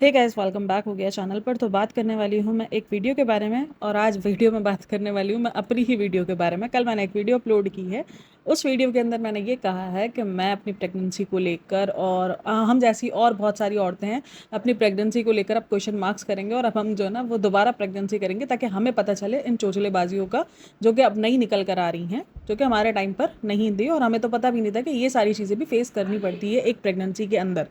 Hey guys, welcome back हो गया channel पर। तो बात करने वाली हूँ मैं एक वीडियो के बारे में, और आज वीडियो में बात करने वाली हूँ मैं अपनी ही वीडियो के बारे में। कल मैंने एक वीडियो अपलोड की है। उस वीडियो के अंदर मैंने ये कहा है कि मैं अपनी प्रेगनेंसी को लेकर और हम जैसी और बहुत सारी औरतें हैं अपनी प्रेगनेंसी को लेकर अब क्वेश्चन मार्क्स करेंगे, और अब हम जो है ना वो दोबारा प्रेगनेंसी करेंगे ताकि हमें पता चले इन चोचलेबाजियों का, जो कि अब नई निकल कर आ रही हैं, जो कि हमारे टाइम पर नहीं थी और हमें तो पता भी नहीं था कि ये सारी चीज़ें भी फेस करनी पड़ती है एक प्रेगनेंसी के अंदर।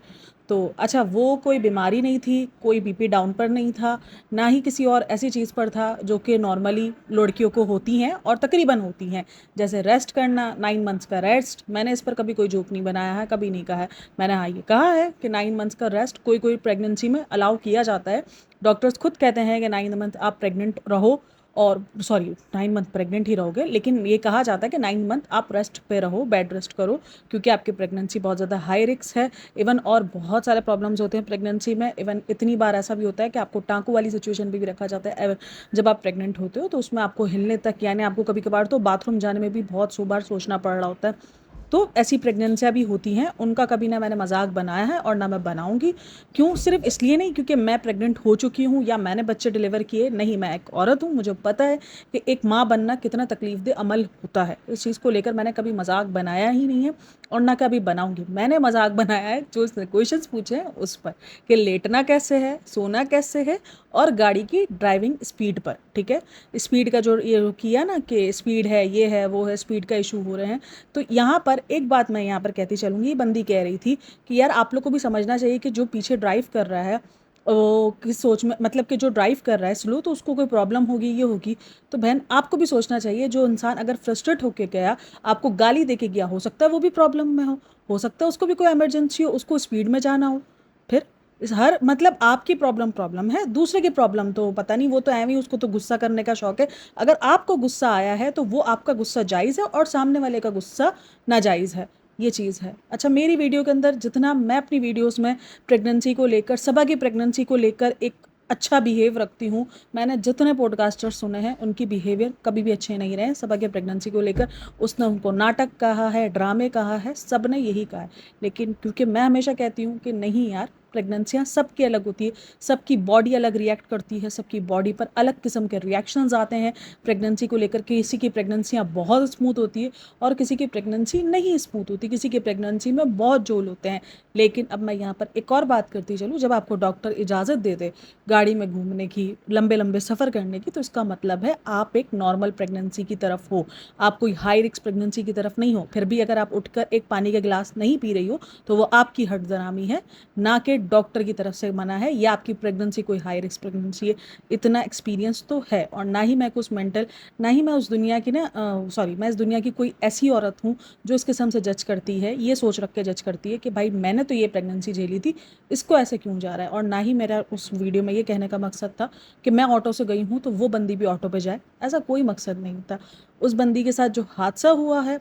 तो अच्छा, वो कोई बीमारी नहीं थी, कोई बीपी डाउन पर नहीं था, ना ही किसी और ऐसी चीज़ पर था जो कि नॉर्मली लड़कियों को होती हैं और तकरीबन होती हैं, जैसे रेस्ट करना, 9 मंथ्स का रेस्ट। मैंने इस पर कभी कोई जोक नहीं बनाया है, कभी नहीं कहा है। मैंने हाँ ये कहा है कि 9 मंथ्स का रेस्ट कोई कोई प्रेगनेंसी में अलाउ किया जाता है। डॉक्टर्स खुद कहते हैं कि 9 मंथ आप प्रेग्नेंट रहो, और सॉरी 9 मंथ प्रेग्नेंट ही रहोगे, लेकिन ये कहा जाता है कि 9 मंथ आप रेस्ट पे रहो, बेड रेस्ट करो, क्योंकि आपकी प्रेगनेंसी बहुत ज़्यादा हाई रिस्क है। इवन और बहुत सारे प्रॉब्लम्स होते हैं प्रेगनेंसी में। इवन इतनी बार ऐसा भी होता है कि आपको टाँकों वाली सिचुएशन भी रखा जाता है जब आप प्रेग्नेंट होते हो, तो उसमें आपको हिलने तक, यानी आपको कभी कभार तो बाथरूम जाने में भी बहुत सौ बार सोचना पड़ रहा होता है। तो ऐसी प्रेगनेंसियाँ भी होती हैं, उनका कभी ना मैंने मजाक बनाया है और ना मैं बनाऊंगी। क्यों? सिर्फ इसलिए नहीं क्योंकि मैं प्रेग्नेंट हो चुकी हूँ या मैंने बच्चे डिलीवर किए, नहीं, मैं एक औरत हूँ, मुझे पता है कि एक माँ बनना कितना तकलीफ अमल होता है। इस चीज़ को लेकर मैंने कभी मजाक बनाया ही नहीं है और ना कभी बनाऊंगी। मैंने मजाक बनाया है जो उसने क्वेश्चंस पूछे हैं उस पर, कि लेटना कैसे है, सोना कैसे है, और गाड़ी की ड्राइविंग स्पीड पर। ठीक है, स्पीड का जो ये किया ना कि स्पीड है, ये है, वो है, स्पीड का इशू हो रहे हैं। तो यहाँ पर एक बात मैं यहाँ पर कहती चलूँगी। ये बंदी कह रही थी कि यार आप लोग को भी समझना चाहिए कि जो पीछे ड्राइव कर रहा है वो किस सोच में, मतलब कि जो ड्राइव कर रहा है स्लो, तो उसको कोई प्रॉब्लम होगी, ये होगी। तो बहन आपको भी सोचना चाहिए, जो इंसान अगर फ्रस्ट्रेट होके गया, आपको गाली दे के गया, हो सकता है वो भी प्रॉब्लम में हो सकता है उसको भी कोई इमरजेंसी हो, उसको स्पीड में जाना हो। फिर इस हर मतलब आपकी प्रॉब्लम प्रॉब्लम है, दूसरे की प्रॉब्लम तो पता नहीं, वो तो एवं ही, उसको तो गुस्सा करने का शौक है। अगर आपको गुस्सा आया है तो वो आपका गुस्सा जायज़ है और सामने वाले का गुस्सा नाजायज़ है। ये चीज़ है। अच्छा, मेरी वीडियो के अंदर जितना मैं अपनी वीडियोस में प्रेगनेंसी को लेकर, सबा की प्रेगनेंसी को लेकर एक अच्छा बिहेव रखती हूँ। मैंने जितने पॉडकास्टर सुने हैं उनकी बिहेवियर कभी भी अच्छे नहीं रहे सबा के प्रेगनेंसी को लेकर। उसने उनको नाटक कहा है, ड्रामे कहा है, सब ने यही कहा है। लेकिन क्योंकि मैं हमेशा कहती हूँ कि नहीं यार, प्रेगनेंसियाँ सबकी अलग होती है, सबकी बॉडी अलग रिएक्ट करती है, सबकी बॉडी पर अलग किस्म के रिएक्शंस आते हैं प्रेगनेंसी को लेकर। किसी की प्रेगनेंसियाँ बहुत स्मूथ होती है और किसी की प्रेगनेंसी नहीं स्मूथ होती, किसी की प्रेगनेंसी में बहुत जोल होते हैं। लेकिन अब मैं यहाँ पर एक और बात करती चलूँ, जब आपको डॉक्टर इजाज़त दे दे गाड़ी में घूमने की, लंबे लंबे सफ़र करने की, तो इसका मतलब है आप एक नॉर्मल प्रेगनेंसी की तरफ हो, आप कोई हाई रिस्क प्रेगनेंसी की तरफ नहीं हो। फिर भी अगर आप उठकर एक पानी का गिलास नहीं पी रही हो तो वो आपकी हठधर्मी है, ना कि डॉक्टर की तरफ से मना है या आपकी प्रेगनेंसी कोई हाई रिस्क प्रेगनेंसी है। इतना एक्सपीरियंस तो है। और ना ही मैं कुछ मेंटल, ना ही मैं उस दुनिया की ना सॉरी, मैं इस दुनिया की कोई ऐसी औरत हूँ जो इस किस्म से जज करती है, ये सोच रख के जज करती है कि भाई मैंने तो ये प्रेगनेंसी झेली थी, इसको ऐसे क्यों जा रहा है। और ना ही मेरा उस वीडियो में ये कहने का मकसद था कि मैं ऑटो से गई हूँ तो वो बंदी भी ऑटो पे जाए, ऐसा कोई मकसद नहीं था। उस बंदी के साथ जो हादसा हुआ है,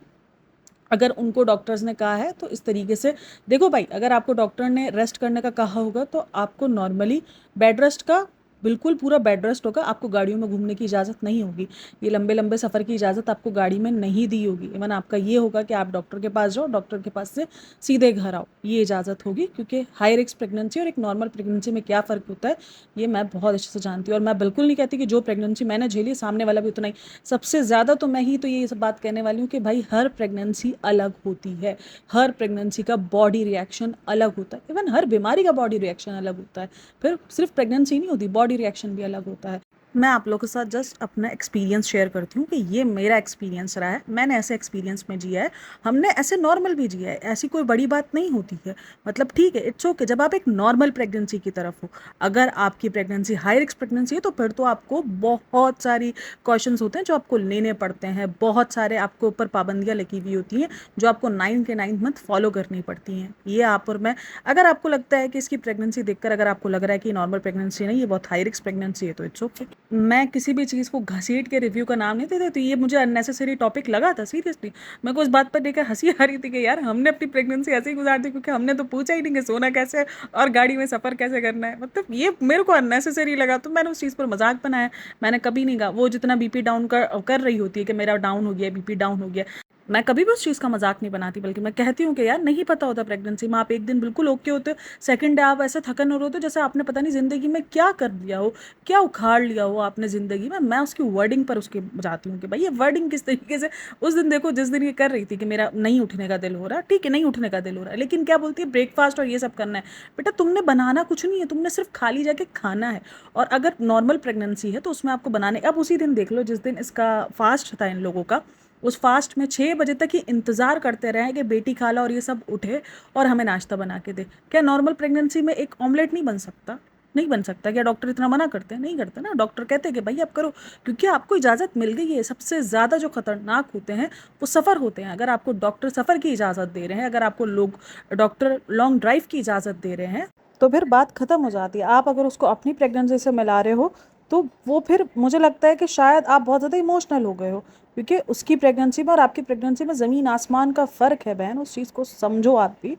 अगर उनको डॉक्टर्स ने कहा है तो इस तरीके से देखो भाई, अगर आपको डॉक्टर ने रेस्ट करने का कहा होगा तो आपको नॉर्मली बेड रेस्ट का, बिल्कुल पूरा बेड रेस्ट होगा, आपको गाड़ियों में घूमने की इजाज़त नहीं होगी। ये लंबे लंबे सफ़र की इजाज़त आपको गाड़ी में नहीं दी होगी। इवन आपका ये होगा कि आप डॉक्टर के पास जाओ, डॉक्टर के पास से सीधे घर आओ, ये इजाज़त होगी। क्योंकि हाई रिस्क प्रेगनेंसी और एक नॉर्मल प्रेगनेंसी में क्या फ़र्क होता है ये मैं बहुत अच्छे से जानती हूँ। और मैं बिल्कुल नहीं कहती कि जो प्रेगनेंसी मैंने झेली सामने वाला भी उतना ही। सबसे ज़्यादा तो मैं ही तो ये सब बात कहने वाली हूँ कि भाई हर प्रेगनेंसी अलग होती है, हर प्रेगनेंसी का बॉडी रिएक्शन अलग होता है, इवन हर बीमारी का बॉडी रिएक्शन अलग होता है। फिर सिर्फ प्रेगनेंसी नहीं होती, बॉडी रिएक्शन भी अलग होता है। मैं आप लोगों के साथ जस्ट अपना एक्सपीरियंस शेयर करती हूँ कि ये मेरा एक्सपीरियंस रहा है, मैंने ऐसे एक्सपीरियंस में जिया है, हमने ऐसे नॉर्मल भी जिया है, ऐसी कोई बड़ी बात नहीं होती है। मतलब ठीक है, इट्स ओके जब आप एक नॉर्मल प्रेगनेंसी की तरफ हो। अगर आपकी प्रेगनेंसी हाई रिस्क प्रेगनेंसी है तो फिर तो आपको बहुत सारी क्वेश्चंस होते हैं जो आपको लेने पड़ते हैं, बहुत सारे आपके ऊपर पाबंदियाँ लगी हुई होती हैं जो आपको 9 के 9 मंथ फॉलो करनी पड़ती हैं। ये आप और मैं, अगर आपको लगता है कि इसकी प्रेगनेंसी देखकर अगर आपको लग रहा है कि नॉर्मल प्रेगनेंसी नहीं, ये बहुत हाई रिस्क प्रेगनेंसी है, तो इट्स ओके। मैं किसी भी चीज़ को घसीट के रिव्यू का नाम नहीं देती, तो ये मुझे अननेसेसरी टॉपिक लगा था सीरियसली। मेरे को इस बात पर देखकर हंसी आ रही थी कि यार हमने अपनी प्रेगनेंसी ऐसे ही गुजार दी क्योंकि हमने तो पूछा ही नहीं कि सोना कैसे है और गाड़ी में सफ़र कैसे करना है। मतलब ये मेरे को अननेसेसरी लगा, तो मैंने उस चीज़ पर मजाक बनाया। मैंने कभी नहीं कहा। वो जितना बीपी डाउन कर रही होती है कि मेरा डाउन हो गया, बीपी डाउन हो गया, मैं कभी भी उस चीज़ का मजाक नहीं बनाती, बल्कि मैं कहती हूँ कि यार नहीं पता होता प्रेगनेंसी में, आप एक दिन बिल्कुल ओके होते हो, सेकंड डे आप ऐसे थकन हो रहे होते हो जैसे आपने पता नहीं ज़िंदगी में क्या कर दिया हो, क्या उखाड़ लिया हो आपने ज़िंदगी में। मैं उसकी वर्डिंग पर उसके जाती हूँ कि भाई ये वर्डिंग किस तरीके से, उस दिन देखो जिस दिन ये कर रही थी कि मेरा नहीं उठने का दिल हो रहा, ठीक है नहीं उठने का दिल हो रहा है, लेकिन क्या बोलती है ब्रेकफास्ट और ये सब करना है। बेटा तुमने बनाना कुछ नहीं है, तुमने सिर्फ खाली जाके खाना है। और अगर नॉर्मल प्रेगनेंसी है तो उसमें आपको बनाने, अब उसी दिन देख लो जिस दिन इसका फास्ट था इन लोगों का, उस फास्ट में 6 बजे तक ही इंतज़ार करते रहे कि बेटी खाला और ये सब उठे और हमें नाश्ता बना के दे। क्या नॉर्मल प्रेगनेंसी में एक ऑमलेट नहीं बन सकता? नहीं बन सकता। क्या डॉक्टर इतना मना करते हैं? नहीं करते ना, डॉक्टर कहते हैं कि भाई आप करो, क्योंकि आपको इजाज़त मिल गई है। सबसे ज़्यादा जो खतरनाक होते हैं वो सफ़र होते हैं। अगर आपको डॉक्टर सफ़र की इजाज़त दे रहे हैं, अगर आपको लोग डॉक्टर लॉन्ग ड्राइव की इजाज़त दे रहे हैं, तो फिर बात ख़त्म हो जाती है। आप अगर उसको अपनी प्रेगनेंसी से मिला रहे हो तो वो फिर मुझे लगता है कि शायद आप बहुत ज़्यादा इमोशनल हो गए हो, क्योंकि उसकी प्रेगनेंसी में और आपकी प्रेगनेंसी में ज़मीन आसमान का फ़र्क है बहन, उस चीज़ को समझो आप भी।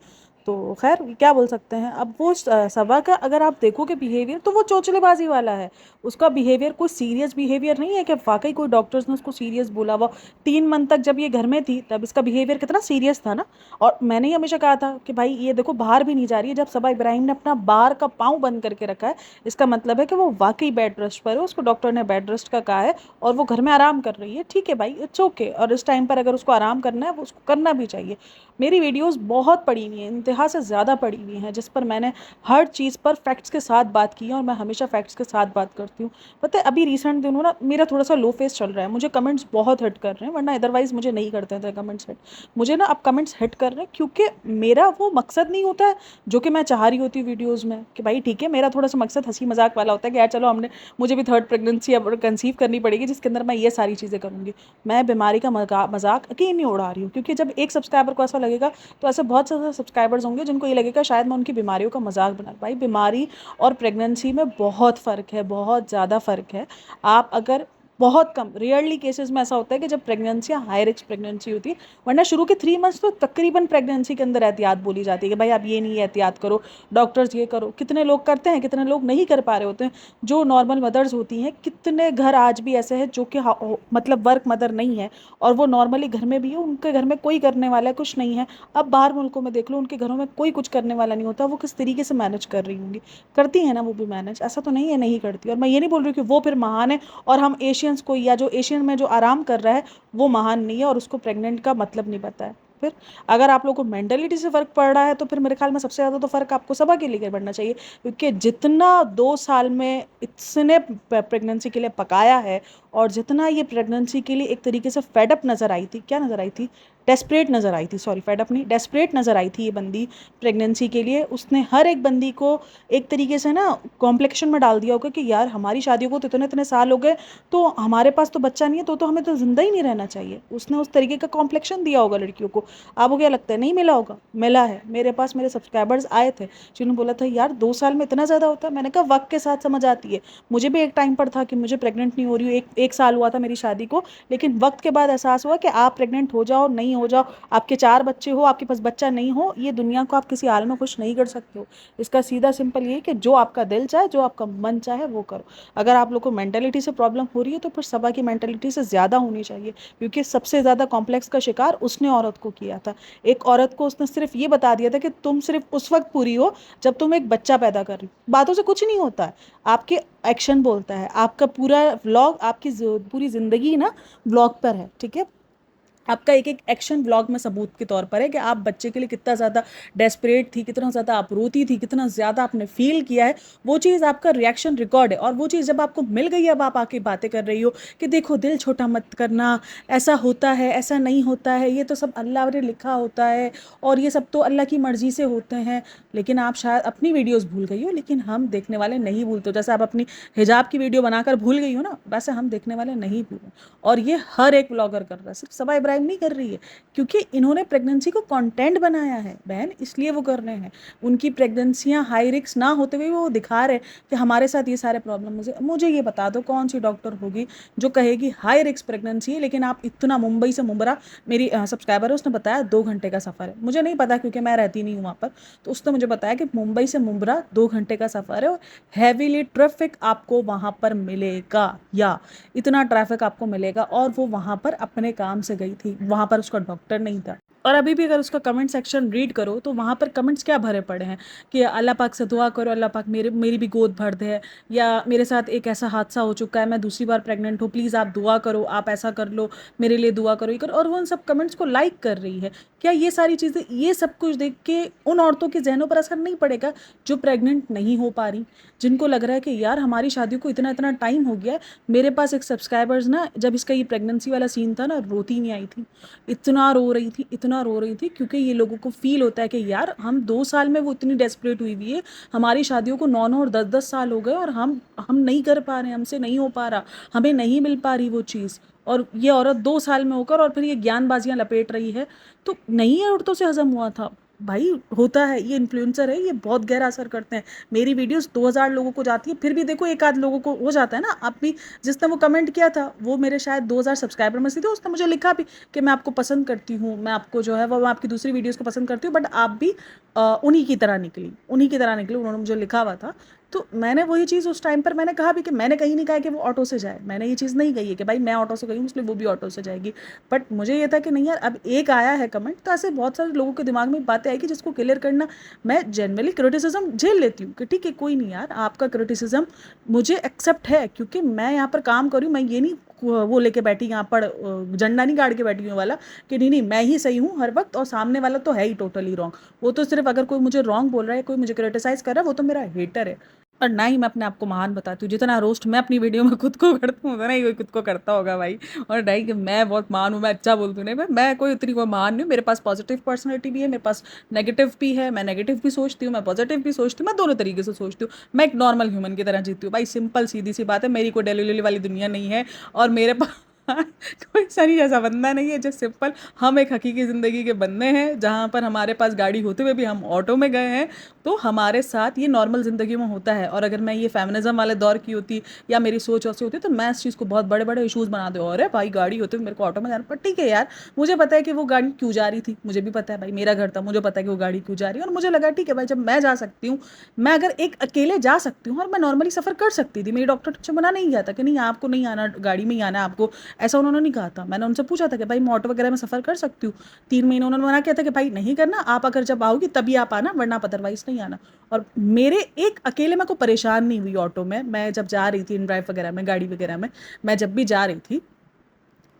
तो खैर क्या बोल सकते हैं। अब वो सबा का अगर आप देखोगे बिहेवियर तो वो चोचलेबाजी वाला है। उसका बिहेवियर कोई सीरियस बिहेवियर नहीं है कि वाकई कोई डॉक्टर्स ने उसको सीरियस बोला। वो 3 मंथ तक जब ये घर में थी तब इसका बिहेवियर कितना सीरियस था ना। और मैंने ही हमेशा कहा था कि भाई ये देखो बाहर भी नहीं जा रही है। जब सबा इब्राहिम ने अपना बाहर का पाँव बंद करके रखा है, इसका मतलब है कि वो वाकई बेड रेस्ट पर है, उसको डॉक्टर ने बेड रेस्ट का कहा है और वो घर में आराम कर रही है। ठीक है भाई, इट्स ओके। और इस टाइम पर अगर उसको आराम करना है वो उसको करना भी चाहिए। मेरी वीडियोस बहुत पड़ी हुई हैं, इंतहा से ज़्यादा पड़ी हुई हैं, जिस पर मैंने हर चीज़ पर फैक्ट्स के साथ बात की है और मैं हमेशा फैक्ट्स के साथ बात करती हूँ। पता है अभी रिसेंट दिनों ना मेरा थोड़ा सा लो फेस चल रहा है, मुझे कमेंट्स बहुत हिट कर रहे हैं, वरना अदरवाइज़ मुझे नहीं करते थे कमेंट्स हिट। मुझे ना अब कमेंट्स हिट कर रहे हैं क्योंकि मेरा वो मकसद नहीं होता है जो कि मैं चाह रही होती हूँ वीडियोज़ में, कि भाई ठीक है मेरा थोड़ा सा मकसद हंसी मजाक वाला होता है कि यार चलो हमने, मुझे भी थर्ड प्रेगनेंसी अब कंसीव करनी पड़ेगी जिसके अंदर मैं ये सारी चीज़ें करूँगी। मैं बीमारी का मजाक अकेले नहीं उड़ा रही हूँ, क्योंकि जब एक सब्सक्राइबर को ऐसा लगेगा तो ऐसे बहुत सारे सब्सक्राइबर्स होंगे जिनको ये लगेगा शायद मैं उनकी बीमारियों का मजाक बना। भाई बीमारी और प्रेगनेंसी में बहुत फ़र्क है, बहुत ज़्यादा फ़र्क है। आप अगर बहुत कम रेयरली केसेस में ऐसा होता है कि जब प्रेगनेंसी हाई रिस्क प्रेगनेंसी होती है, वरना शुरू के 3 मंथ्स तो तकरीबन प्रेगनेंसी के अंदर एहतियात बोली जाती है कि भाई आप ये नहीं एहतियात करो, डॉक्टर्स ये करो। कितने लोग करते हैं, कितने लोग नहीं कर पा रहे होते हैं। जो नॉर्मल मदर्स होती हैं, कितने घर आज भी ऐसे हैं जो कि मतलब वर्क मदर नहीं है और वो नॉर्मली घर में भी है, उनके घर में कोई करने वाला है, कुछ नहीं है। अब बाहर मुल्कों में देख लो, उनके घरों में कोई कुछ करने वाला नहीं होता, वो किस तरीके से मैनेज कर रही होंगी। करती है ना वो भी मैनेज, ऐसा तो नहीं है नहीं करती। और मैं ये नहीं बोल रही कि वो फिर महान है और हम एशियंस को, या जो एशियन में जो आराम कर रहा है वो महान नहीं है और उसको प्रेग्नेंट का मतलब नहीं पता है। फिर अगर आप लोगों को मेंटलिटी से फ़र्क पड़ रहा है तो फिर मेरे ख्याल में सबसे ज़्यादा तो फ़र्क आपको सबा के लिए पड़ना चाहिए, क्योंकि जितना 2 साल में इतने प्रेगनेंसी के लिए पकाया है और जितना ये प्रेगनेंसी के लिए एक तरीके से फेडअप नज़र आई थी, क्या नज़र आई थी, डेस्परेट नज़र आई थी, सॉरी फेडअप नहीं, डेस्परेट नज़र आई थी ये बंदी प्रेगनेंसी के लिए। उसने हर एक बंदी को एक तरीके से ना कॉम्प्लेक्शन में डाल दिया होगा कि यार हमारी शादियों को तो इतने इतने साल हो गए, तो हमारे पास तो बच्चा नहीं है, तो हमें तो ज़िंदा ही नहीं रहना चाहिए। उसने उस तरीके का कॉम्प्लेक्शन दिया होगा लड़कियों को। आपको क्या लगता है नहीं मिला होगा? मिला है। मेरे पास मेरे सब्सक्राइबर्स आए थे जिन्होंने बोला था यार 2 साल में इतना ज़्यादा होता है। मैंने कहा वक्त के साथ समझ आती है। मुझे भी एक टाइम पर था कि मुझे प्रेग्नेंट नहीं हो रही हूँ, एक साल हुआ था मेरी शादी को, लेकिन वक्त के बाद एहसास हुआ कि आप प्रेग्नेंट हो जाओ नहीं हो जाओ, आपके 4 बच्चे हो, आपके पास बच्चा नहीं हो, ये दुनिया को आप किसी हाल में खुश नहीं कर सकते हो। इसका सीधा सिंपल ये कि जो आपका दिल चाहे, जो आपका मन चाहे वो करो। अगर आप लोग को मेंटलिटी से प्रॉब्लम हो रही है तो फिर सबा की मेंटलिटी से ज़्यादा होनी चाहिए, क्योंकि सबसे ज़्यादा कॉम्प्लेक्स का शिकार उसने औरत को किया था। एक औरत को उसने सिर्फ ये बता दिया था कि तुम सिर्फ उस वक्त पूरी हो जब तुम एक बच्चा पैदा कर रही हो। बातों से कुछ नहीं होता है, आपके एक्शन बोलता है। आपका पूरा व्लॉग, आपकी पूरी ज़िंदगी ना व्लॉग पर है, ठीक है। आपका एक एक एक्शन व्लॉग में सबूत के तौर पर है कि आप बच्चे के लिए कितना ज़्यादा डेस्परेट थी, कितना ज़्यादा आप रोती थी, कितना ज़्यादा आपने फील किया है। वो चीज़ आपका रिएक्शन रिकॉर्ड है और वो चीज़ जब आपको मिल गई, अब आप आके बातें कर रही हो कि देखो दिल छोटा मत करना, ऐसा होता है, ऐसा नहीं होता है, ये तो सब अल्लाह ने लिखा होता है और ये सब तो अल्लाह की मर्ज़ी से होते हैं। लेकिन आप शायद अपनी वीडियोज़ भूल गई हो, लेकिन हम देखने वाले नहीं भूलते। जैसे आप अपनी हिजाब की वीडियो बनाकर भूल गई हो ना, वैसे हम देखने वाले नहीं भूले। और ये हर एक ब्लॉगर कर रहा है, सिर्फ सबा इब्राहिम नहीं कर रही है, क्योंकि इन्होंने प्रेगनेंसी को कंटेंट बनाया है बहन, इसलिए वो कर रहे हैं। उनकी प्रेगनेंसियां हाई रिस्क ना होते हुए वो दिखा रहे हैं कि हमारे साथ ये सारे प्रॉब्लम। मुझे ये बता दो कौन सी डॉक्टर होगी जो कहेगी हाई रिस्क प्रेगनेंसी है, लेकिन आप इतना मुंबई से मुंबरा, मेरी सब्सक्राइबर है उसने बताया 2 घंटे का सफ़र है। मुझे नहीं पता क्योंकि मैं रहती नहीं हूँ वहाँ पर, तो उसने मुझे बताया कि मुंबई से मुंबरा 2 घंटे का सफ़र है और हैवीली ट्रैफिक आपको वहाँ पर मिलेगा, या इतना ट्रैफिक आपको मिलेगा। और वो वहाँ पर अपने काम से गई थी, वहाँ पर उसका डॉक्टर नहीं था। और अभी भी अगर उसका कमेंट सेक्शन रीड करो तो वहाँ पर कमेंट्स क्या भरे पड़े हैं कि अल्लाह पाक से दुआ करो, अल्लाह पाक मेरी भी गोद भर दे, या मेरे साथ एक ऐसा हादसा हो चुका है, मैं दूसरी बार प्रेग्नेंट हूँ, प्लीज़ आप दुआ करो, आप ऐसा कर लो, मेरे लिए दुआ करो, ये करो। और वो उन सब कमेंट्स को लाइक कर रही है। क्या ये सारी चीज़ें, ये सब कुछ देख के उन औरतों के जहनों पर असर नहीं पड़ेगा जो प्रेग्नेंट नहीं हो पा रही, जिनको लग रहा है कि यार हमारी शादियों को इतना इतना टाइम हो गया है। मेरे पास एक सब्सक्राइबर्स ना, जब इसका ये प्रेगनेंसी वाला सीन था ना, रोती नहीं आई थी, इतना रो रही थी, इतना रो रही थी, क्योंकि ये लोगों को फील होता है कि यार हम 2 साल में वो इतनी डेस्परेट हुई हुई है, हमारी शादियों को 9 9 और 10 10 साल हो गए और हम नहीं कर पा रहे हैं, हमसे नहीं हो पा रहा, हमें नहीं मिल पा रही वो चीज़। और ये औरत 2 साल में होकर और फिर ये ज्ञानबाजियां लपेट रही है। तो नहीं औरतों से हजम हुआ था भाई, होता है, ये इन्फ्लुएंसर है, ये बहुत गहरा असर करते हैं। मेरी वीडियोस 2000 लोगों को जाती है, फिर भी देखो एक आध लोगों को हो जाता है ना। आप भी, जिसने वो कमेंट किया था वो मेरे शायद 2000 सब्सक्राइबर में से थे, उसने मुझे लिखा भी कि मैं आपको पसंद करती हूँ, मैं आपको जो है वो, मैं आपकी दूसरी वीडियोस को पसंद करती हूँ, बट आप भी उन्हीं की तरह निकली, उन्हीं की तरह निकली, उन्होंने मुझे लिखा हुआ था। तो मैंने वही चीज़ उस टाइम पर मैंने कहा भी कि मैंने कहीं नहीं कहा कि वो ऑटो से जाए, मैंने ये चीज़ नहीं कही है कि भाई मैं ऑटो से गई हूँ इसलिए वो भी ऑटो से जाएगी। बट मुझे ये था कि नहीं यार, अब एक आया है कमेंट, तो ऐसे बहुत सारे लोगों के दिमाग में बातें आएगी जिसको क्लियर करना। मैं जनरली क्रिटिसिज्म झेल लेती हूँ कि ठीक है कोई नहीं यार, आपका क्रिटिसिज्म मुझे एक्सेप्ट है, क्योंकि मैं यहाँ पर काम कर रही हूँ। मैं ये नहीं वो लेके बैठी यहाँ पर, झंडा नहीं गाड़ के बैठी हूँ वाला कि नहीं नहीं मैं ही सही हूँ हर वक्त और सामने वाला तो है ही टोटली रॉन्ग। वो तो सिर्फ अगर कोई मुझे रॉन्ग बोल रहा है, कोई मुझे क्रिटिसाइज कर रहा है, वो तो मेरा हेटर है। और ना ही मैं अपने आप को महान बताती हूँ, जितना रोस्ट मैं अपनी वीडियो में खुद को करती हूँ उतना ही कोई खुद को करता होगा भाई। और नहीं कि मैं बहुत महान हूँ, मैं अच्छा बोलती हूँ, नहीं मैं कोई उतनी कोई महान नहीं हूँ। मेरे पास पॉजिटिव पर्सनैलिटी भी है, मेरे पास नेगेटिव भी है, मैं नेगेटिव भी सोचती हूँ, मैं पॉजिटिव भी सोचती हूँ, मैं दोनों तरीके से सोचती हूँ। मैं एक नॉर्मल ह्यूमन की तरह जीती हूँ भाई, सिंपल सीधी सी बात है। मेरी कोई डेली वाली दुनिया नहीं है और मेरे पास कोई सनी जैसा बंदा नहीं है, जो सिंपल, हम एक हकीकी ज़िंदगी के बंदे हैं जहाँ पर हमारे पास गाड़ी होते हुए भी हम ऑटो में गए हैं। तो हमारे साथ ये नॉर्मल ज़िंदगी में होता है। और अगर मैं ये फेमिनिज्म वाले दौर की होती या मेरी सोच ऐसी होती तो मैं इस चीज़ को बहुत बड़े बड़े इशूज़ बना दूँ, अरे भाई गाड़ी होते हुए मेरे को ऑटो में जाना। पर ठीक है यार, मुझे पता है कि वो गाड़ी क्यों जा रही थी, मुझे भी पता है भाई, मेरा घर था, मुझे पता है कि वो गाड़ी क्यों जा रही है। और मुझे लगा ठीक है भाई, जब मैं जा सकती हूँ, मैं अगर एक अकेले जा सकती हूँ और मैं नॉर्मली सफ़र कर सकती थी, मेरी डॉक्टर मुझे मना नहीं किया था कि नहीं आपको नहीं आना, गाड़ी में ही आना है आपको, ऐसा उन्होंने नहीं कहा था। मैंने उनसे पूछा था कि भाई मैं ऑटो वगैरह में सफ़र कर सकती हूँ, 3 महीने उन्होंने मना किया था कि भाई नहीं करना, आप अगर जब आओगी तभी आप आना, वरना आप अदरवाइज नहीं आना। और मेरे एक अकेले में को परेशान नहीं हुई ऑटो में, मैं जब जा रही थी इन ड्राइव वगैरह में, गाड़ी वगैरह में, मैं जब भी जा रही थी,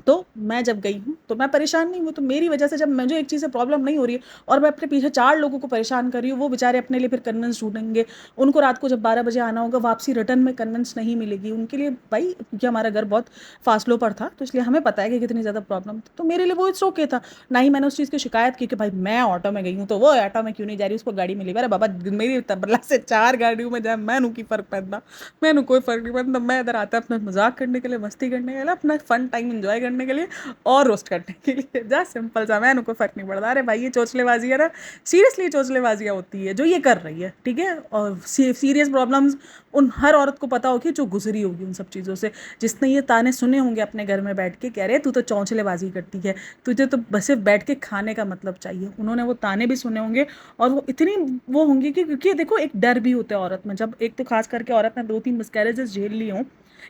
तो मैं जब गई हूँ तो मैं परेशान नहीं हूँ। तो मेरी वजह से जब मुझे एक चीज़ से प्रॉब्लम नहीं हो रही है और मैं अपने पीछे 4 लोगों को परेशान कर रही हूँ, वो बेचारे अपने लिए फिर कन्वेंस ढूंढेंगे, उनको रात को जब 12 बजे आना होगा वापसी रिटर्न में कन्वेंस नहीं मिलेगी उनके लिए भाई, क्योंकि हमारा घर बहुत फासलों पर था तो इसलिए हमें पता है कि कितनी ज़्यादा प्रॉब्लम थी। तो मेरे लिए वो इट्स ओके था। ना ही मैंने उस चीज़ की शिकायत की कि भाई मैं ऑटो में गई हूँ तो वो ऑटो में क्यों नहीं जा रही, उसको गाड़ी मिली। अरे बाबा, मेरी तबला से 4 गाड़ियों में जाए मैनू की फ़र्क पैदा, मैनू कोई फ़र्क नहीं पैदा। मैं इधर आता अपना मजाक करने के लिए, मस्ती करने के लिए, अपना फन टाइम इंजॉय करने के लिए और रोस्ट करने के लिए, जा सिंपल सा, मैं उनको फ़र्क नहीं पड़ता। अरे भाई ये चोचलेबाजी है ना, सीरियसली चोचलेबाजियाँ होती है जो ये कर रही है, ठीक है। और सीरियस प्रॉब्लम्स उन हर औरत को पता होगी जो गुजरी होगी उन सब चीज़ों से, जिसने ये ताने सुने होंगे अपने घर में बैठ के, कह रहे तू तो चौंचलेबाजी करती है, तुझे तो बस सिर्फ बैठ के खाने का मतलब चाहिए। उन्होंने वो ताने भी सुने होंगे और वो इतनी वो होंगी कि, क्योंकि देखो एक डर भी होता है औरत में, जब एक तो खास करके औरत ने 2 3 मिसकैरेजेस झेल ली हों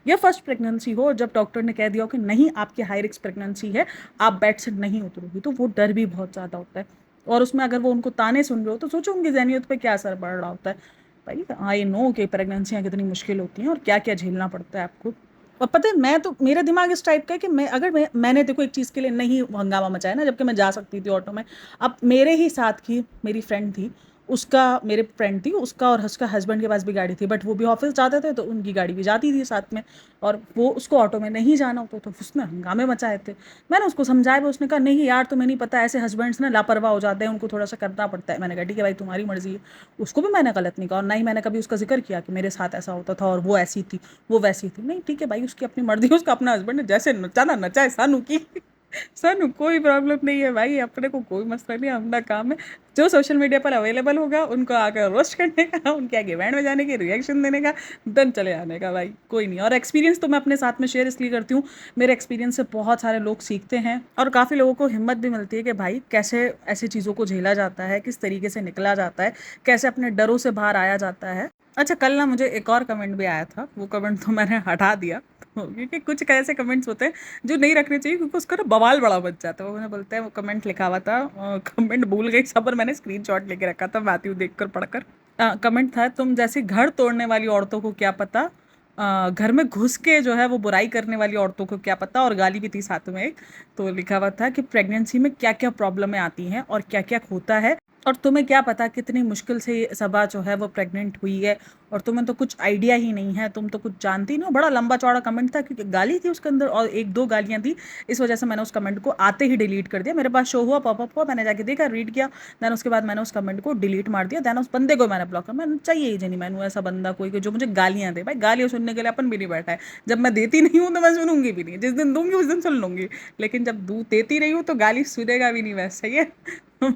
या फर्स्ट प्रेगनेंसी हो, और जब डॉक्टर ने कह दिया हो कि नहीं आपकी हाई रिस्क प्रेगनेंसी है, आप बेड से नहीं उतरोगी, तो वो डर भी बहुत ज़्यादा होता है। और उसमें अगर वो उनको ताने सुन रहे हो तो सोचो उनकी ज़हनियत पे क्या असर पड़ रहा होता है। भाई आई नो कि प्रेगनेंसियाँ कितनी मुश्किल होती हैं और क्या क्या झेलना पड़ता है आपको। और पता है, मैं तो, मेरा दिमाग इस टाइप का है कि मैं अगर मैंने देखो एक चीज़ के लिए नहीं हंगामा मचाया ना, जबकि मैं जा सकती थी ऑटो में। अब मेरे ही साथ की मेरी फ्रेंड थी, उसका, मेरे फ्रेंड थी, उसका और उसका हस्बैंड के पास भी गाड़ी थी, बट वो भी ऑफिस जाते थे तो उनकी गाड़ी भी जाती थी साथ में, और वो उसको ऑटो में नहीं जाना होता तो उसने हंगामे मचाए थे। मैंने उसको समझाया, उसने कहा नहीं यार तुम्हें नहीं पता, ऐसे हस्बैंड्स ना लापरवाह हो जाते हैं, उनको थोड़ा सा करना पड़ता है। मैंने कहा ठीक है भाई तुम्हारी मर्जी है। उसको भी मैंने गलत नहीं कहा और ना ही मैंने कभी उसका जिक्र किया कि मेरे साथ ऐसा होता था और वो ऐसी थी वो वैसी थी, नहीं, ठीक है भाई, उसकी अपनी मर्जी है, उसका अपना हस्बैंड है, जैसे नचाना नचाए सानू की सानू कोई प्रॉब्लम नहीं है भाई, अपने को कोई मसला नहीं, अपना काम है जो सोशल मीडिया पर अवेलेबल होगा उनको आकर रोस्ट करने का, उनके आगे बैंड में जाने के, रिएक्शन देने का, देन चले आने का भाई, कोई नहीं। और एक्सपीरियंस तो मैं अपने साथ में शेयर इसलिए करती हूँ, मेरे एक्सपीरियंस से बहुत सारे लोग सीखते हैं और काफ़ी लोगों को हिम्मत भी मिलती है कि भाई कैसे ऐसी चीज़ों को झेला जाता है, किस तरीके से निकला जाता है, कैसे अपने डरों से बाहर आया जाता है। अच्छा, कल ना मुझे एक और कमेंट भी आया था, वो कमेंट तो मैंने हटा दिया, क्योंकि कुछ ऐसे कमेंट्स होते हैं जो नहीं रखने चाहिए, क्योंकि उसका ना बवाल बड़ा बच जाता है। वो मैंने बोलते हैं, वो कमेंट लिखा हुआ था, कमेंट भूल गई सब, पर मैंने स्क्रीनशॉट लेके रखा था मैथ्यू देखकर पढ़कर। कमेंट था, तुम जैसी घर तोड़ने वाली औरतों को क्या पता, घर में घुस के जो है वो बुराई करने वाली औरतों को क्या पता, और गाली भी थी साथ में एक। तो लिखा हुआ था कि प्रेगनेंसी में क्या क्या प्रॉब्लमें आती हैं और क्या क्या होता है, और तुम्हें क्या पता कितनी मुश्किल से ये सबा जो है वो प्रेग्नेंट हुई है, और तुम्हें तो कुछ आइडिया ही नहीं है, तुम तो कुछ जानती नहीं हो। बड़ा लंबा चौड़ा कमेंट था, क्योंकि गाली थी उसके अंदर और एक दो गालियां थी। इस वजह से मैंने उस कमेंट को आते ही डिलीट कर दिया। मेरे पास शो हुआ, पॉपअप हुआ, मैंने जाके देखा, रीड किया, देन उसके बाद मैंने उस कमेंट को डिलीट मार दिया। देन उस बंदे को मैंने ब्लॉक कर, मैंने चाहिए ही नहीं मैंने ऐसा बंदा कोई जो मुझे गालियां दे। भाई गालियां सुनने के लिए अपन भी नहीं बैठा है। जब मैं देती नहीं हूँ तो मैं सुनूंगी भी नहीं, जिस दिन दूंगी उस दिन सुन लूंगी, लेकिन जब दूध देती रही हूँ तो गाली सुनेगा भी नहीं। वैसे सही है।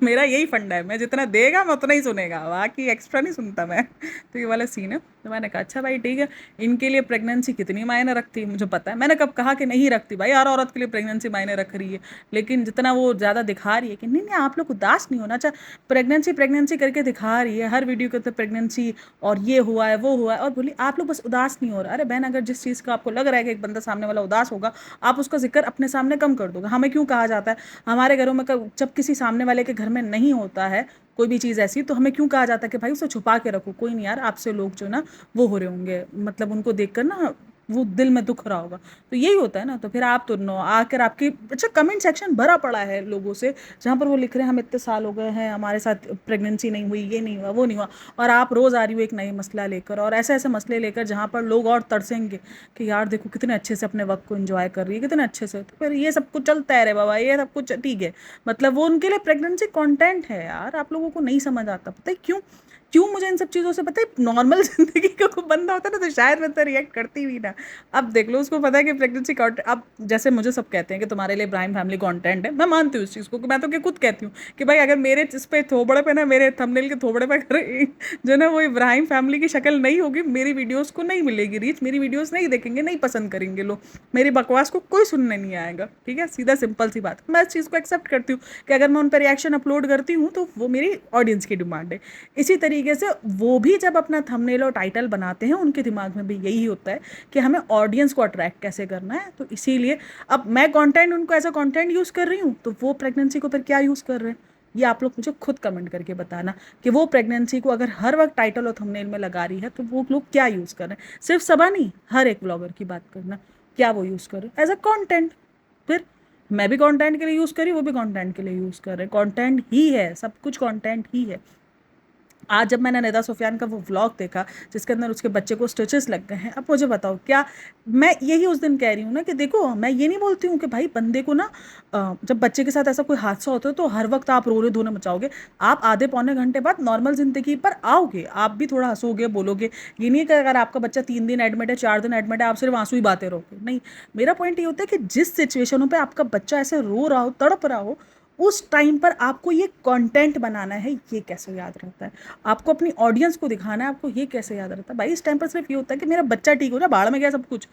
मेरा यही फंडा है, मैं जितना देगा मैं उतना ही सुनेगा, बाकी एक्स्ट्रा नहीं सुनता मैं। तो ये वाला सीन है। तो मैंने कहा अच्छा भाई ठीक है, इनके लिए प्रेगनेंसी कितनी मायने रखती है मुझे पता है। मैंने कब कहा कि नहीं रखती, भाई हर औरत के लिए प्रेगनेंसी मायने रख रही है, लेकिन जितना वो ज़्यादा दिखा रही है कि नहीं नहीं आप लोग उदास नहीं होना। अच्छा, प्रेगनेंसी प्रेगनेंसी करके दिखा रही है हर वीडियो के अंदर प्रेगनेंसी, और ये हुआ है वो हुआ है, और बोली आप लोग बस उदास नहीं हो रहा। अरे बहन, अगर जिस चीज़ का आपको लग रहा है कि एक बंदा सामने वाला उदास होगा, आप उसका जिक्र अपने सामने कम कर दोगे। हमें क्यों कहा जाता है, हमारे घरों में जब किसी सामने वाले के घर में नहीं होता है कोई भी चीज़ ऐसी, तो हमें क्यों कहा जाता है कि भाई उसे छुपा के रखो। कोई नहीं यार, आपसे लोग जो ना वो हो रहे होंगे, मतलब उनको देखकर ना वो दिल में दुख रहा होगा। तो यही होता है ना। तो फिर आप तो नो आकर आपकी, अच्छा कमेंट सेक्शन भरा पड़ा है लोगों से, जहाँ पर वो लिख रहे हैं हम इतने साल हो गए हैं हमारे साथ प्रेगनेंसी नहीं हुई, ये नहीं हुआ वो नहीं हुआ, और आप रोज़ आ रही हो एक नई मसला लेकर, और ऐसे ऐसे मसले लेकर जहाँ पर लोग और तरसेंगे कि यार देखो कितने अच्छे से अपने वक्त को एंजॉय कर रही है, कितने अच्छे से। तो फिर ये सब कुछ चलता है रे बाबा, ये सब कुछ ठीक है। मतलब वो उनके लिए प्रेगनेंसी कंटेंट है यार, आप लोगों को नहीं समझ आता। पता है क्यों, क्यों मुझे इन सब चीज़ों से, पता है नॉर्मल जिंदगी का कोई बंदा होता ना तो शायद मैं तो रिएक्ट करती भी ना। अब देख लो, उसको पता है कि प्रेगनेंसी कंटेंट, अब जैसे मुझे सब कहते हैं कि तुम्हारे लिए इब्राहिम फैमिली कंटेंट है, मैं मानती हूँ इस चीज़ को, कि मैं तो खुद कहती हूँ कि भाई अगर मेरे इस पे थोबड़े पे ना, मेरे थंबनेल के थोबड़े पे अगर जो ना वो इब्राहिम फैमिली की शक्ल नहीं होगी, मेरी वीडियोस को नहीं मिलेगी रीच, मेरी वीडियोस नहीं देखेंगे, नहीं पसंद करेंगे लोग, मेरी बकवास को कोई सुनने नहीं आएगा। ठीक है, सीधा सिंपल सी बात। मैं इस चीज़ को एक्सेप्ट करती हूँ कि अगर मैं उन पर रिएक्शन अपलोड करती हूँ तो वो मेरी ऑडियंस की डिमांड है। इसी तरीके से वो भी जब अपना थंबनेल और टाइटल बनाते हैं, उनके दिमाग में भी यही होता है कि हमें ऑडियंस को अट्रैक्ट कैसे करना है। तो इसीलिए अब मैं कंटेंट उनको ऐसा कंटेंट यूज़ कर रही हूँ, तो वो प्रेगनेंसी को फिर क्या यूज़ कर रहे हैं, ये आप लोग मुझे खुद कमेंट करके बताना कि वो प्रेगनेंसी को अगर हर वक्त टाइटल और थंबनेल में लगा रही है तो वो लोग क्या यूज़ कर रहे हैं। सिर्फ सबा नहीं, हर एक ब्लॉगर की बात करना, क्या वो यूज़ कर रहे हैं एज अ कंटेंट। फिर मैं भी कंटेंट के लिए यूज़ करी, वो भी कंटेंट के लिए यूज़ कर रहे हैं, कंटेंट ही है, सब कुछ कंटेंट ही है। आज जब मैंने निदा सुफियान का वो व्लॉग देखा जिसके अंदर उसके बच्चे को स्टिचेस लग गए हैं, अब मुझे बताओ क्या, मैं यही उस दिन कह रही हूँ ना कि देखो मैं ये नहीं बोलती हूँ कि भाई बंदे को ना जब बच्चे के साथ ऐसा कोई हादसा होता है तो हर वक्त आप रोने धोने मचाओगे। आप आधे पौने घंटे बाद नॉर्मल ज़िंदगी पर आओगे, आप भी थोड़ा हंसोगे बोलोगे। ये नहीं है कि अगर आपका बच्चा 3 दिन एडमिट है 4 दिन एडमिट है आप सिर्फ आंसू ही बातें रहोगे, नहीं। मेरा पॉइंट ये होता है कि जिस सिचुएशनों पर आपका बच्चा ऐसे रो रहा हो, तड़प रहा हो, उस टाइम पर आपको ये कंटेंट बनाना है, ये कैसे याद रहता है, आपको अपनी ऑडियंस को दिखाना है, आपको ये कैसे याद रहता है। भाई इस टाइम पर सिर्फ ये होता है कि मेरा बच्चा ठीक हो जाए, भाड़ में गया सब कुछ,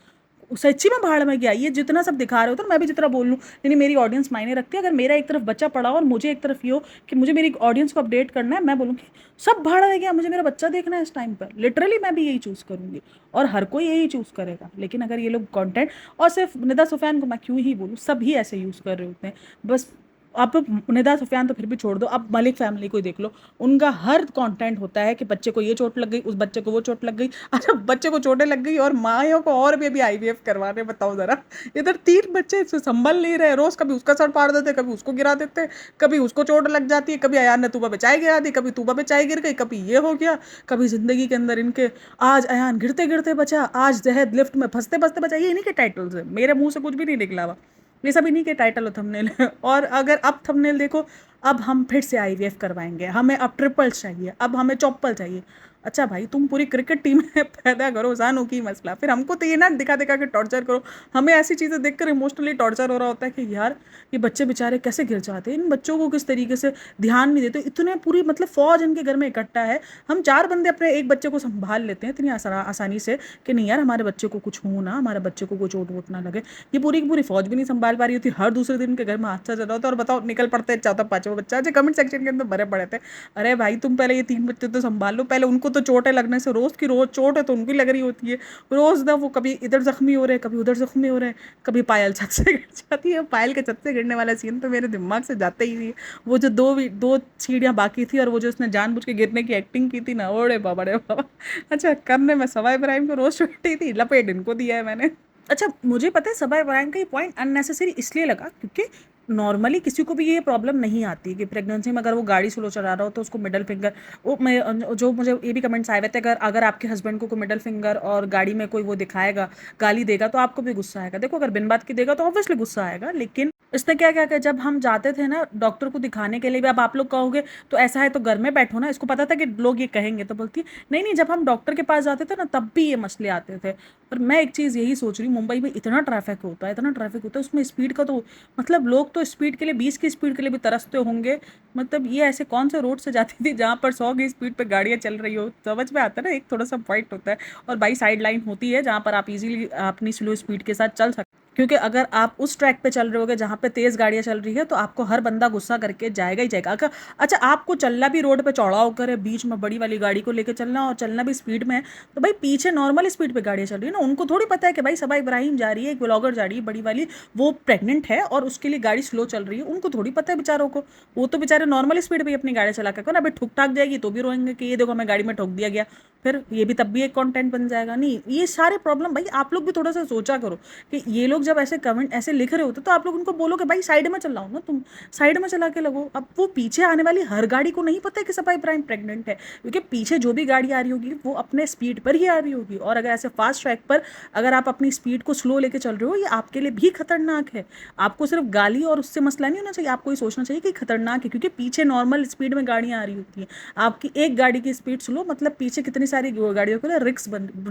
सच्ची में भाड़ में गया। ये जितना सब दिखा रहे हो तो मैं भी जितना बोल लूँ, नहीं मेरी ऑडियंस मायने रखती है। अगर मेरा एक तरफ बच्चा पड़ा हो और मुझे एक तरफ ये हो कि मुझे मेरी ऑडियंस को अपडेट करना है, मैं बोलूँगी सब भाड़ में गया, मुझे मेरा बच्चा देखना है इस टाइम पर, लिटरली मैं भी यही चूज़ करूँगी और हर कोई यही चूज़ करेगा। लेकिन अगर ये लोग कंटेंट, और सिर्फ निदा सुफियान को मैं क्यों ही बोलूँ, सभी ऐसे यूज़ कर रहे होते हैं बस। अब निदा सुफियान तो फिर भी छोड़ दो, अब मलिक फैमिली को देख लो, उनका हर कंटेंट होता है कि बच्चे को ये चोट लग गई, उस बच्चे को वो चोट लग गई। अच्छा बच्चे को चोटें लग गई और मायों को और भी अभी आईवीएफ करवा रहे, बताओ जरा। इधर 3 बच्चे से संभल नहीं रहे, रोज कभी उसका सर फाड़ देते, कभी उसको गिरा देते, कभी उसको चोट लग जाती है, कभी अयान ने तूबा पे चाय गिरा दी, कभी तूबा पे चाय गिर गई, कभी ये हो गया, कभी जिंदगी के अंदर इनके, आज अयान गिरते गिरते बचा, आज जहद लिफ्ट में फंसते फंसते बचा। ये इन्हीं के टाइटल्स है, मेरे मुंह से कुछ भी नहीं निकला हुआ, ये सब इन्हीं के टाइटल और थंबनेल है। और अगर अब थंबनेल देखो, अब हम फिर से आईवीएफ करवाएंगे, हमें अब ट्रिपल्स चाहिए, अब हमें चौप्पल चाहिए। अच्छा भाई तुम पूरी क्रिकेट टीम में पैदा करो, जानू की मसला, फिर हमको तो ये ना दिखा दिखा के टॉर्चर करो। हमें ऐसी चीज़ें देखकर इमोशनली टॉर्चर हो रहा होता है कि यार ये बच्चे बेचारे कैसे गिर जाते हैं, इन बच्चों को किस तरीके से ध्यान नहीं देते, इतने पूरी मतलब फौज इनके घर में इकट्ठा है, हम 4 बंदे अपने एक बच्चे को संभाल लेते हैं इतनी आसानी से कि नहीं यार हमारे बच्चे को कुछ हो ना, हमारे बच्चे को कोई चोट वोट ना लगे। ये पूरी की पूरी फौज भी नहीं संभाल पा रही होती, हर दूसरे दिन के घर में हादसा चल रहा होता है, और बताओ निकल पड़ते हैं चौथा पांचवा बच्चा। अच्छा कमेंट सेक्शन के अंदर भरे पड़े थे, अरे भाई तुम पहले ये 3 बच्चे तो संभाल लो, पहले उनको तो चोटें लगने से रोज़ की रोज़ चोट है तो उनको लग रही होती है, रोज़ ना वो कभी इधर ज़ख्मी हो रहे हैं, कभी उधर ज़ख्मी हो रहे हैं, कभी पायल छत से गिर जाती है। पायल के छत से गिरने वाला सीन तो मेरे दिमाग से जाता ही नहीं है। वो जो दो सीढ़ियाँ बाकी थी और वो जो उसने जानबूझ के गिरने की एक्टिंग की थी ना, ओड़े बाबा रे बाबा। अच्छा, करने में सवा इब्राहिम को रोज़ छुट्टी थी, लपेट इनको दिया है मैंने। अच्छा, मुझे पता है सबा इब्राहिम का ये पॉइंट अननेसेसरी इसलिए लगा क्योंकि नॉर्मली किसी को भी ये प्रॉब्लम नहीं आती कि प्रेगनेंसी में अगर वो गाड़ी स्लो चला रहा हो तो उसको मिडल फिंगर, वो मैं जो मुझे ये भी कमेंट्स आए हुए थे, अगर अगर आपके हस्बैंड को कोई मिडल फिंगर और गाड़ी में कोई वो दिखाएगा, गाली देगा तो आपको भी गुस्सा आएगा। देखो, अगर बिन बात की देगा तो ऑब्वियसली गुस्सा आएगा, लेकिन इसने क्या क्या किया, जब हम जाते थे ना डॉक्टर को दिखाने के लिए भी, अब आप लोग कहोगे तो ऐसा है तो घर में बैठो ना, इसको पता था कि लोग ये कहेंगे तो बोलती नहीं नहीं, जब हम डॉक्टर के पास जाते थे ना तब भी ये मसले आते थे। पर मैं एक चीज़ यही सोच रही हूँ, मुंबई में इतना ट्रैफिक होता है, इतना ट्रैफिक होता है, उसमें स्पीड का तो मतलब लोग तो स्पीड के लिए 20 की स्पीड के लिए भी तरसते होंगे। मतलब ये ऐसे कौन से रोड से जाती थी जहाँ पर 100 की स्पीड पे गाड़ियाँ चल रही हो, समझ में आता है ना, एक थोड़ा सा पॉइंट होता है। और बाई साइड लाइन होती है जहाँ पर आप इजीली अपनी स्लो स्पीड के साथ चल सकते, क्योंकि अगर आप उस ट्रैक पे चल रहे होगे जहाँ पे तेज़ गाड़ियाँ चल रही है तो आपको हर बंदा गुस्सा करके जाएगा ही जाएगा। अगर अच्छा आपको चलना भी रोड पे चौड़ा होकर है, बीच में बड़ी वाली गाड़ी को लेकर चलना और चलना भी स्पीड में है, तो भाई पीछे नॉर्मल स्पीड पे गाड़ियाँ चल रही है ना, उनको थोड़ी पता है कि भाई सबा इब्राहिम जा रही है, एक ब्लॉगर जा रही है बड़ी वाली, वो प्रेग्नेंट है और उसके लिए गाड़ी स्लो चल रही है, उनको थोड़ी पता है बेचारों को। वो तो बेचारे नॉर्मल स्पीड पे ही अपनी गाड़ी चला कर ना, अभी ठुक ठाक जाएगी तो भी रोएंगे कि ये देखो हमें गाड़ी में ठोक दिया गया, फिर ये भी तब भी एक कंटेंट बन जाएगा। नहीं, ये सारे प्रॉब्लम भाई आप लोग भी थोड़ा सा सोचा करो कि ये लोग जब ऐसे कमेंट ऐसे लिख रहे होते तो आप लोग उनको बोलो कि भाई साइड में चलाओ ना, तुम साइड में चला के लगो। अब वो पीछे आने वाली हर गाड़ी को नहीं पता है कि सबा इब्राहिम प्रेग्नेंट है, क्योंकि पीछे जो भी गाड़ी आ रही होगी वो अपने स्पीड पर ही आ रही होगी, और अगर ऐसे फास्ट ट्रैक पर अगर आप अपनी स्पीड को स्लो लेके चल रहे हो, ये आपके लिए भी खतरनाक है। आपको सिर्फ गाली और उससे मसला नहीं होना चाहिए, आपको ये सोचना चाहिए कि खतरनाक है, क्योंकि पीछे नॉर्मल स्पीड में गाड़ियाँ आ रही होती हैं, आपकी एक गाड़ी की स्पीड स्लो मतलब पीछे कितनी सारी गाड़ियों के लिए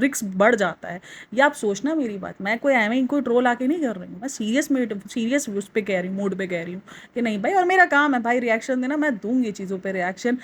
रिक्स बढ़ जाता है। ये आप सोचना मेरी बात, मैं कोई एवं कोई ट्रोल आके नहीं कर रही हूँ, मैं सीरियस उस पर कह रही हूँ, मूड पे कह रही हूँ कि नहीं भाई, और मेरा काम है भाई रिएक्शन देना, मैं दूंगी चीज़ों पे रिएक्शन।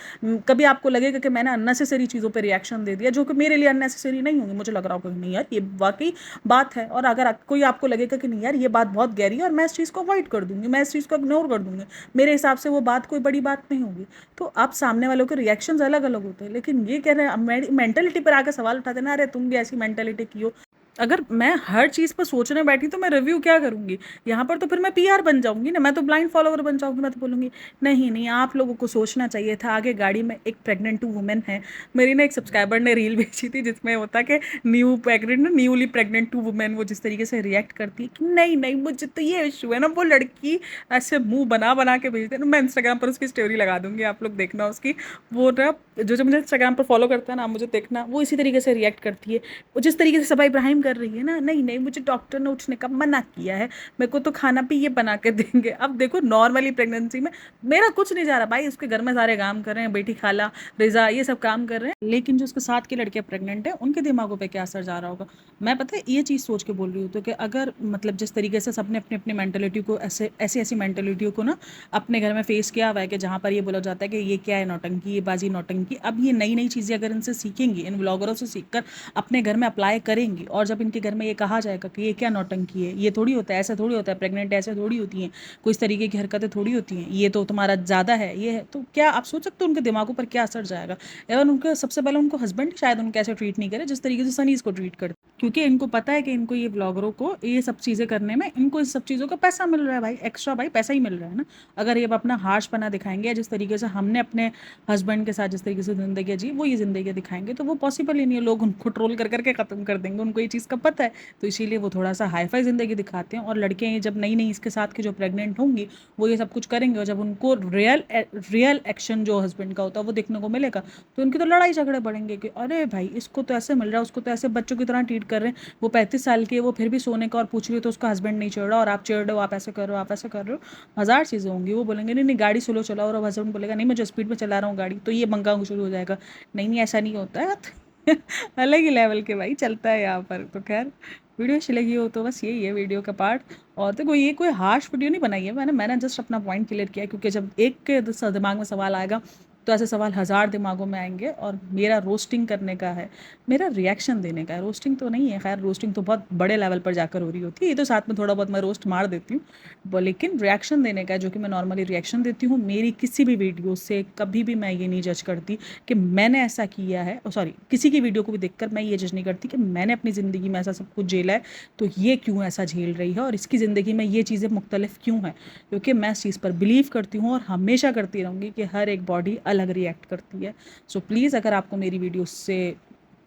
कभी आपको लगेगा कि मैंने अननेसेसरी चीज़ों पे रिएक्शन दे दिया जो कि मेरे लिए अननेसेसरी नहीं होंगी, मुझे लग रहा होगा नहीं यार ये वाकई बात है, और अगर कोई आपको लगेगा कि नहीं यार ये बात बहुत गहरी है और मैं इस चीज़ को अवॉइड कर दूंगी, मैं इस चीज़ को इग्नोर कर दूंगी, मेरे हिसाब से वो बात कोई बड़ी बात नहीं होगी, तो आप सामने वालों के रिएक्शंस अलग अलग होते हैं। लेकिन ये कह रहे हैं मेंटलिटी पर आकर सवाल उठाते ना, अरे तुम भी ऐसी मेंटलिटी की हो। अगर मैं हर चीज़ पर सोचने बैठी तो मैं रिव्यू क्या करूँगी यहाँ पर, तो फिर मैं पीआर बन जाऊँगी ना, मैं तो ब्लाइंड फॉलोवर बन जाऊँगी, मैं तो बोलूँगी नहीं नहीं आप लोगों को सोचना चाहिए था। आगे गाड़ी में एक प्रेग्नेंट वुमेन है, मेरी ना एक सब्सक्राइबर ने रील भेजी थी जिसमें होता कि न्यूली प्रेग्नेंट वुमेन वो जिस तरीके से रिएक्ट करती है कि नहीं नहीं मुझे तो ये इशू है ना, वो लड़की ऐसे मुंह बना बना के भेजते हैं ना, मैं इंस्टाग्राम पर उसकी स्टोरी लगा दूंगी, आप लोग देखना उसकी। वो ना जो जो मुझे इंस्टाग्राम पर फॉलो करता है ना, मुझे देखना, वो इसी तरीके से रिएक्ट करती है, वो जिस तरीके से सबा इब्राहिम कर रही है ना, नहीं नहीं मुझे डॉक्टर ने उठने का मना किया है, मेरे को तो खाना भी ये बना के देंगे। अब देखो नॉर्मली प्रेगनेंसी में मेरा कुछ नहीं जा रहा भाई, उसके घर में सारे काम कर रहे हैं, बेटी खाला रिजा ये सब काम कर रहे हैं, लेकिन जो उसके साथ की लड़कियां प्रेग्नेंट है उनके दिमागों पे क्या असर जा रहा होगा। मैं पता है ये चीज़ सोच के बोल रही हूँ, तो कि अगर मतलब जिस तरीके से सबने अपनी अपनी मेंटेलिटी को ऐसी मेंटेलिटी को ना अपने घर में फेस किया हुआ है कि जहाँ पर ये बोला जाता है कि ये क्या है नौटंकी, ये बाजी नौटंकी, अब ये नई नई चीज़ें अगर इनसे सीखेंगी, इन ब्लॉगरों से सीखकर अपने घर में अप्लाई करेंगी, और जब इनके घर में ये कहा जाएगा कि ये क्या नौटंकी है, ये थोड़ी होता है, ऐसा थोड़ी होता है, प्रेग्नेंट ऐसे थोड़ी होती हैं, कोई इस तरीके की हरकतें थोड़ी होती हैं, ये तो तुम्हारा ज़्यादा है ये है, तो क्या आप सोच सकते हो उनके दिमागों पर क्या असर जाएगा। एवं उनके सबसे पहले उनको हस्बैंड शायद उनको ऐसे ट्रीट नहीं करे जिस तरीके से सनी इसको ट्रीट करते, क्योंकि इनको पता है कि इनको ये ब्लॉगरों को ये सब चीज़ें करने में इनको इस सब चीज़ों का पैसा मिल रहा है भाई, एक्स्ट्रा भाई पैसा ही मिल रहा है ना। अगर ये अपना हार्श पना दिखाएंगे, जिस तरीके से हमने अपने हस्बैंड के साथ जिस तरीके से ज़िंदगी जी वो ये ज़िंदगी दिखाएंगे, तो वो पॉसिबल ही नहीं है, लोग उनको ट्रोल कर करके ख़त्म कर देंगे, उनको ये चीज़ का पता है, तो इसीलिए वो थोड़ा सा हाई फाई ज़िंदगी दिखाते हैं। और लड़कियाँ ये जब नई नई इसके साथ की जो प्रेग्नेंट होंगी वो ये सब कुछ करेंगे, और जब उनको रियल एक्शन जो हस्बैंड का होता है वो देखने को मिलेगा, तो उनकी तो लड़ाई झगड़े बढ़ेंगे कि अरे भाई इसको तो ऐसे मिल रहा है, उसको तो ऐसे बच्चों की तरह ट्रीट कर रहे हैं, वो 35 साल की है, वो फिर भी सोने का और पूछ रही है तो उसका हस्बैंड नहीं चढ़ रहा, और आप चढ़ रहे हो, आप ऐसे कर रहे हो, आप ऐसे कर रहे हो, हज़ार चीज़ें होंगी। वो बोलेंगे नहीं नहीं गाड़ी स्लो चलाओ, और हस्बैंड बोलेगा नहीं मैं जो स्पीड में चला रहा हूँ गाड़ी, तो ये मंगा शुरू हो जाएगा, नहीं नहीं ऐसा नहीं होता है। अलग ही लेवल के भाई चलता है यहाँ पर। तो खैर वीडियो अच्छी लगी हो तो बस यही है वीडियो का पार्ट, और तो कोई ये कोई हार्श वीडियो नहीं बनाई है मैंने जस्ट अपना पॉइंट क्लियर किया, क्योंकि जब एक के दिमाग में सवाल आएगा तो ऐसे सवाल हज़ार दिमागों में आएंगे और मेरा रोस्टिंग करने का है, मेरा रिएक्शन देने का है। रोस्टिंग तो नहीं है, खैर रोस्टिंग तो बहुत बड़े लेवल पर जाकर हो रही होती है, ये तो साथ में थोड़ा बहुत मैं रोस्ट मार देती हूँ, लेकिन रिएक्शन देने का है, जो कि मैं नॉर्मली रिएक्शन देती हूँ। मेरी किसी भी वीडियो से कभी भी मैं ये नहीं जज करती कि मैंने ऐसा किया है, सॉरी, किसी की वीडियो को भी देखकर मैं ये जज नहीं करती कि मैंने अपनी ज़िंदगी में ऐसा सब कुछ झेला है तो ये क्यों ऐसा झेल रही है और इसकी ज़िंदगी में ये चीज़ें मुख्तलिफ क्यों हैं, क्योंकि मैं इस चीज़ पर बिलीव करती हूँ और हमेशा करती रहूँगी कि हर एक बॉडी अलग रिएक्ट करती है। सो प्लीज़, अगर आपको मेरी वीडियो से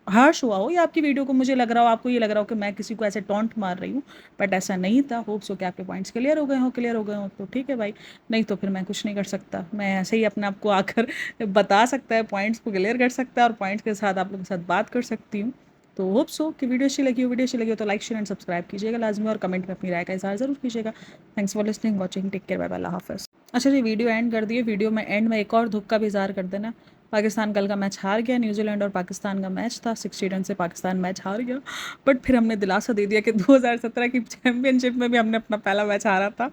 हार्श हुआ हो या आपकी वीडियो को मुझे लग रहा हो, आपको ये लग रहा हो कि मैं किसी को ऐसे टॉन्ट मार रही हूँ, बट ऐसा नहीं था, होप सो कि आपके पॉइंट्स क्लियर हो गए हो तो ठीक है भाई, नहीं तो फिर मैं कुछ नहीं कर सकता। मैं ऐसे ही अपने आप को आकर बता सकता है, पॉइंट्स को क्लियर कर सकता है और पॉइंट्स के साथ आप लोगों के साथ बात कर सकती हूँ। तो होप सो कि वीडियो अच्छी लगी हो तो लाइक शेयर एंड सब्सक्राइब कीजिएगा लाजमी, और कमेंट में अपनी राय का इज़हार ज़रूर कीजिएगा। Thanks for listening, watching, take care, bye bye, अल्लाह हाफ़िज़। अच्छा जी, वीडियो एंड कर दिए, वीडियो में एंड में एक और दुख का भी इज़हार कर देना। पाकिस्तान कल का मैच हार गया, न्यूजीलैंड और पाकिस्तान का मैच था, 60 रन से पाकिस्तान मैच हार गया, बट फिर हमने दिलासा दे दिया कि 2017 की चैम्पियनशिप में भी हमने अपना पहला मैच हारा था।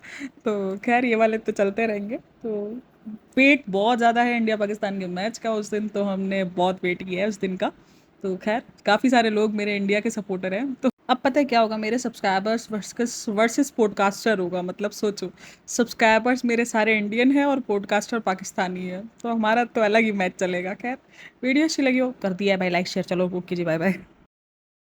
तो खैर ये वाले तो चलते रहेंगे। तो वेट बहुत ज़्यादा है इंडिया पाकिस्तान के मैच का, उस दिन तो हमने बहुत वेट किया है उस दिन का। तो खैर काफ़ी सारे लोग मेरे इंडिया के सपोर्टर हैं, तो अब पता है क्या होगा, मेरे सब्सक्राइबर्स वर्सेस पॉडकास्टर होगा। मतलब सोचो, सब्सक्राइबर्स मेरे सारे इंडियन हैं और पॉडकास्टर पाकिस्तानी है, तो हमारा तो अलग ही मैच चलेगा। खैर वीडियो अच्छी लगी हो कर दिया है भाई लाइक शेयर, चलो ओके जी, बाय बाय।